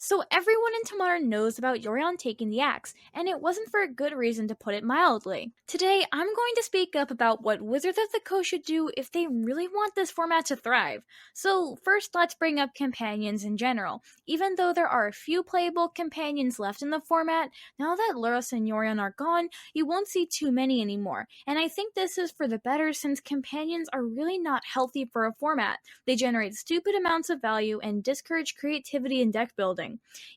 So everyone in Tomorrow knows about Yorion taking the axe, and it wasn't for a good reason to put it mildly. Today, I'm going to speak up about what Wizards of the Coast should do if they really want this format to thrive. So first, let's bring up companions in general. Even though there are a few playable companions left in the format, now that Lurrus and Yorion are gone, you won't see too many anymore. And I think this is for the better since companions are really not healthy for a format. They generate stupid amounts of value and discourage creativity in deck building.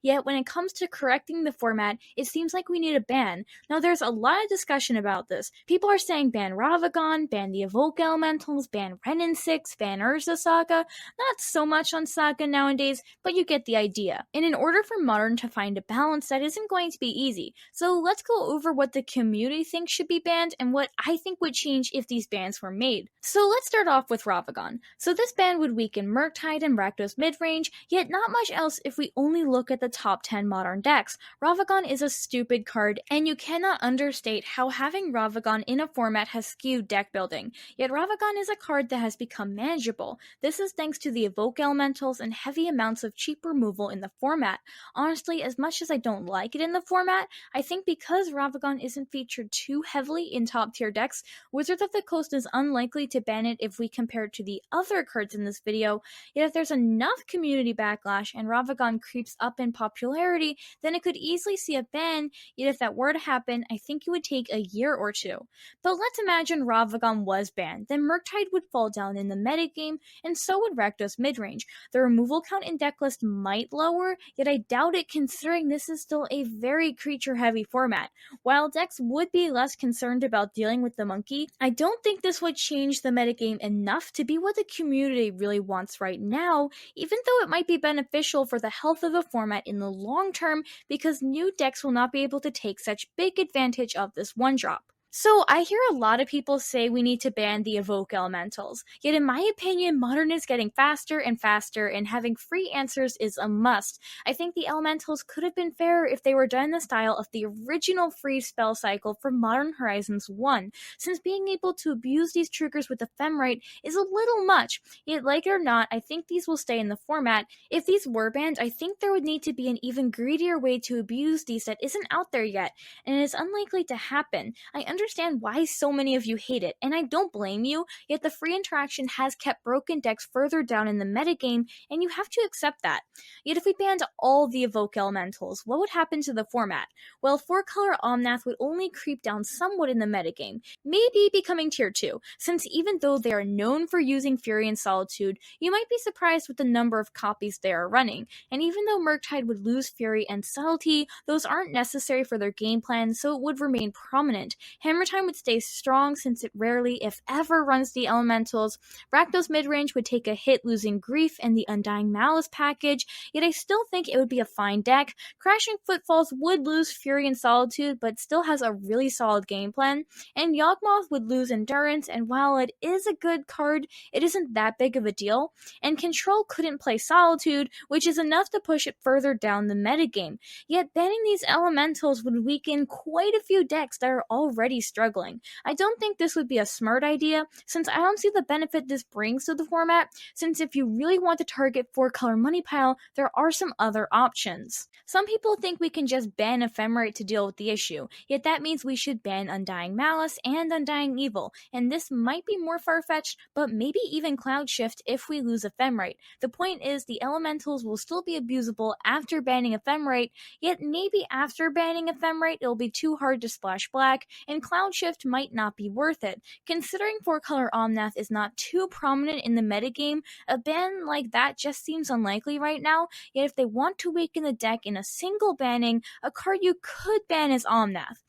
Yet when it comes to correcting the format, it seems like we need a ban. Now there's a lot of discussion about this. People are saying ban Ragavan, ban the Evoke Elementals, ban Wren and Six, ban Urza Saga. Not so much on Saga nowadays, but you get the idea. And in order for Modern to find a balance, that isn't going to be easy. So let's go over what the community thinks should be banned and what I think would change if these bans were made. So let's start off with Ragavan. So this ban would weaken Murktide and Rakdos midrange, yet not much else if we only look at the top 10 modern decks. Ragavan is a stupid card, and you cannot understate how having Ragavan in a format has skewed deck building. Yet Ragavan is a card that has become manageable. This is thanks to the Evoke Elementals and heavy amounts of cheap removal in the format. Honestly, as much as I don't like it in the format, I think because Ragavan isn't featured too heavily in top tier decks, Wizards of the Coast is unlikely to ban it if we compare it to the other cards in this video. Yet if there's enough community backlash and Ragavan creeps up in popularity, then it could easily see a ban, yet if that were to happen, I think it would take a year or two. But let's imagine Ragavan was banned, then Murktide would fall down in the metagame, and so would Rakdos midrange. The removal count in decklist might lower, yet I doubt it considering this is still a very creature-heavy format. While decks would be less concerned about dealing with the monkey, I don't think this would change the metagame enough to be what the community really wants right now, even though it might be beneficial for the health of the format in the long term because new decks will not be able to take such big advantage of this one drop. So I hear a lot of people say we need to ban the Evoke Elementals, yet in my opinion, Modern is getting faster and faster and having free answers is a must. I think the Elementals could have been fairer if they were done in the style of the original free spell cycle from Modern Horizons 1, since being able to abuse these triggers with Ephemerate is a little much, yet like it or not, I think these will stay in the format. If these were banned, I think there would need to be an even greedier way to abuse these that isn't out there yet, and it is unlikely to happen. I understand why so many of you hate it, and I don't blame you, yet the free interaction has kept broken decks further down in the metagame, and you have to accept that. Yet if we banned all the Evoke Elementals, what would happen to the format? Well, 4-color Omnath would only creep down somewhat in the metagame, maybe becoming tier 2, since even though they are known for using Fury and Solitude, you might be surprised with the number of copies they are running, and even though Murktide would lose Fury and Subtlety, those aren't necessary for their game plan, so it would remain prominent. Hammer Time would stay strong since it rarely, if ever, runs the Elementals. Rakdos midrange would take a hit losing Grief and the Undying Malice package, yet I still think it would be a fine deck. Crashing Footfalls would lose Fury and Solitude, but still has a really solid game plan. And Yawgmoth would lose Endurance, and while it is a good card, it isn't that big of a deal. And Control couldn't play Solitude, which is enough to push it further down the metagame. Yet banning these Elementals would weaken quite a few decks that are already struggling. I don't think this would be a smart idea, since I don't see the benefit this brings to the format, since if you really want to target 4-color money pile, there are some other options. Some people think we can just ban Ephemerate to deal with the issue, yet that means we should ban Undying Malice and Undying Evil, and this might be more far-fetched, but maybe even Cloud Shift if we lose Ephemerate. The point is, the Elementals will still be abusable after banning Ephemerate, yet maybe after banning Ephemerate it'll be too hard to splash black, and Cloud Shift might not be worth it. Considering 4-color Omnath is not too prominent in the metagame, a ban like that just seems unlikely right now, yet if they want to weaken the deck in a single banning, a card you could ban is Omnath.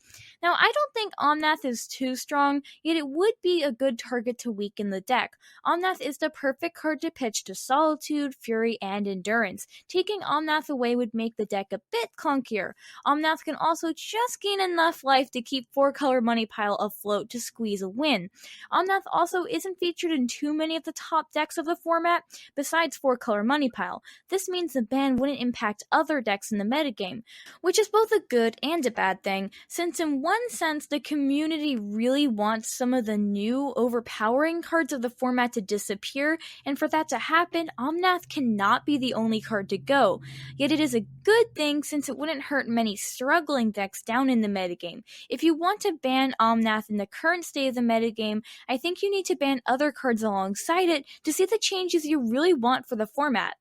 Now, I don't think Omnath is too strong, yet it would be a good target to weaken the deck. Omnath is the perfect card to pitch to Solitude, Fury, and Endurance. Taking Omnath away would make the deck a bit clunkier. Omnath can also just gain enough life to keep 4-color money pile afloat to squeeze a win. Omnath also isn't featured in too many of the top decks of the format, besides 4-color money pile. This means the ban wouldn't impact other decks in the metagame, which is both a good and a bad thing, since in one one sense, the community really wants some of the new, overpowering cards of the format to disappear, and for that to happen, Omnath cannot be the only card to go. Yet it is a good thing since it wouldn't hurt many struggling decks down in the metagame. If you want to ban Omnath in the current state of the metagame, I think you need to ban other cards alongside it to see the changes you really want for the format.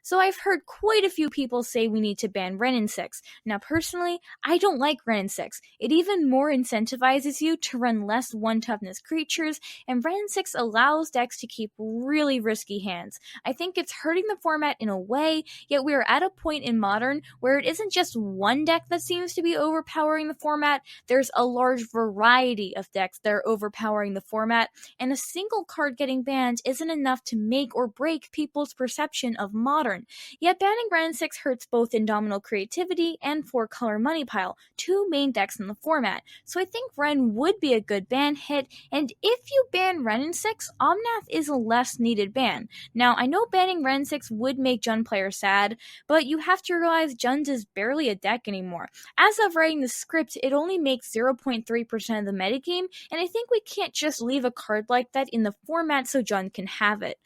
So I've heard quite a few people say we need to ban Wren and Six. Now personally, I don't like Wren and Six. It even more incentivizes you to run less 1 toughness creatures, and Wren and Six allows decks to keep really risky hands. I think it's hurting the format in a way, yet we are at a point in Modern where it isn't just one deck that seems to be overpowering the format, there's a large variety of decks that are overpowering the format, and a single card getting banned isn't enough to make or break people's perception of Modern. Yet banning Wren and Six hurts both Indomitable Creativity and 4-color Money Pile, 2 main decks in the format, so I think Wren would be a good ban hit, and if you ban Wren and Six, Omnath is a less needed ban. Now, I know banning Wren and Six would make Jund players sad, but you have to realize Jund is barely a deck anymore. As of writing the script, it only makes 0.3% of the metagame, and I think we can't just leave a card like that in the format so Jund can have it.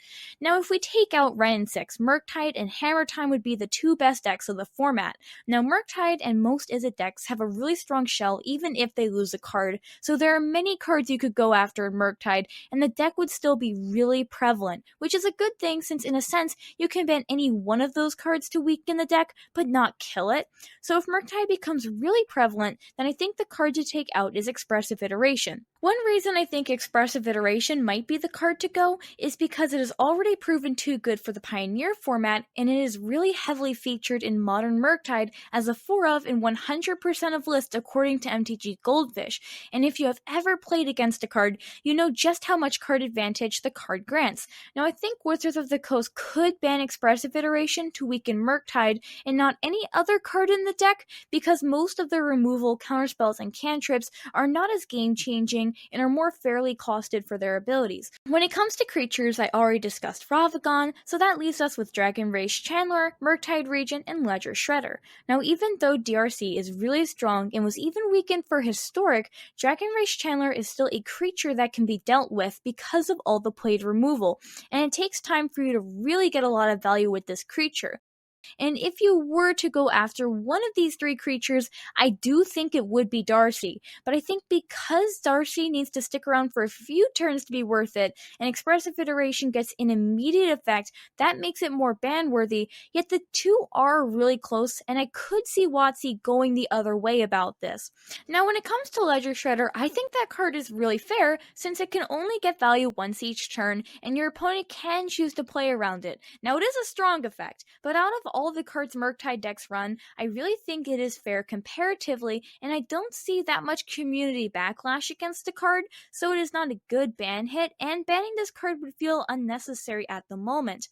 Now, if we take out Wren and Six, Murktide and Hammer Time would be the 2 best decks of the format. Now, Murktide and most Izzet decks have a really strong shell even if they lose a card, so there are many cards you could go after in Murktide, and the deck would still be really prevalent, which is a good thing since in a sense, you can ban any one of those cards to weaken the deck, but not kill it. So if Murktide becomes really prevalent, then I think the card to take out is Expressive Iteration. One reason I think Expressive Iteration might be the card to go is because it is already proven too good for the Pioneer format, and it is really heavily featured in Modern Murktide as a 4 of in 100% of lists according to MTG Goldfish, and if you have ever played against a card, you know just how much card advantage the card grants. Now I think Wizards of the Coast could ban Expressive Iteration to weaken Murktide and not any other card in the deck because most of their removal, counterspells, and cantrips are not as game-changing and are more fairly costed for their abilities. When it comes to creatures, I already discussed Ragavan, so that leaves us with Dragon Race Chandler, Murktide Regent, and Ledger Shredder. Now, even though DRC is really strong and was even weakened for Historic, Dragon Race Chandler is still a creature that can be dealt with because of all the played removal, and it takes time for you to really get a lot of value with this creature. And if you were to go after one of these 3 creatures, I do think it would be Darcy. But I think because Darcy needs to stick around for a few turns to be worth it, and Expressive Iteration gets an immediate effect, that makes it more ban-worthy, yet the 2 are really close, and I could see WotC going the other way about this. Now when it comes to Ledger Shredder, I think that card is really fair, since it can only get value once each turn, and your opponent can choose to play around it. Now it is a strong effect, but out of all the cards Murktide decks run, I really think it is fair comparatively, and I don't see that much community backlash against the card, so it is not a good ban hit, and banning this card would feel unnecessary at the moment.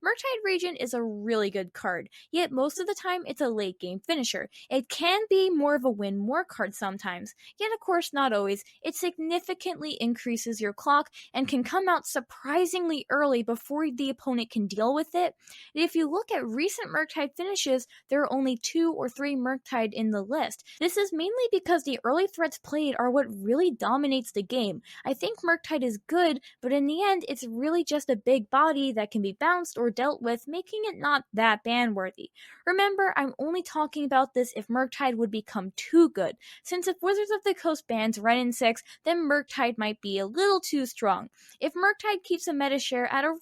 Murktide Regent is a really good card, yet most of the time it's a late game finisher. It can be more of a win more card sometimes, yet of course not always. It significantly increases your clock and can come out surprisingly early before the opponent can deal with it. And if you look at recent Murktide finishes, there are only 2 or 3 Murktide in the list. This is mainly because the early threats played are what really dominates the game. I think Murktide is good, but in the end, it's really just a big body that can be bounced or dealt with, making it not that ban-worthy. Remember, I'm only talking about this if Murktide would become too good, since if Wizards of the Coast bans Wren and Six, then Murktide might be a little too strong. If Murktide keeps a meta share at around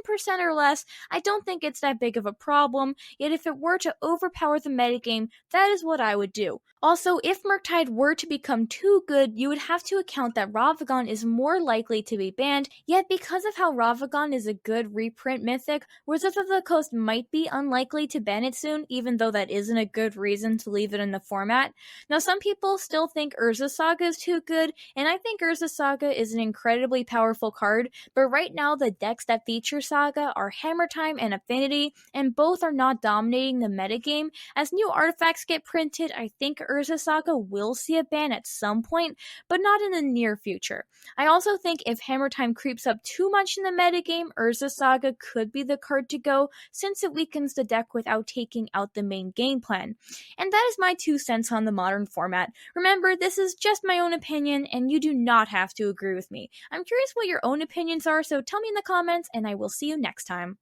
10% or less, I don't think it's that big of a problem, yet if it were to overpower the metagame, that is what I would do. Also, if Murktide were to become too good, you would have to account that Ragavan is more likely to be banned, yet because of how Ragavan is a good reprint mythic, Wizards of the Coast might be unlikely to ban it soon, even though that isn't a good reason to leave it in the format. Now, some people still think Urza Saga is too good, and I think Urza Saga is an incredibly powerful card, but right now the decks that feature Saga are Hammer Time and Affinity, and both are are not dominating the metagame. As new artifacts get printed, I think Urza Saga will see a ban at some point, but not in the near future. I also think if Hammer Time creeps up too much in the metagame, Urza Saga could be the card to go, since it weakens the deck without taking out the main game plan. And that is my 2 cents on the modern format. Remember, this is just my own opinion, and you do not have to agree with me. I'm curious what your own opinions are, so tell me in the comments, and I will see you next time.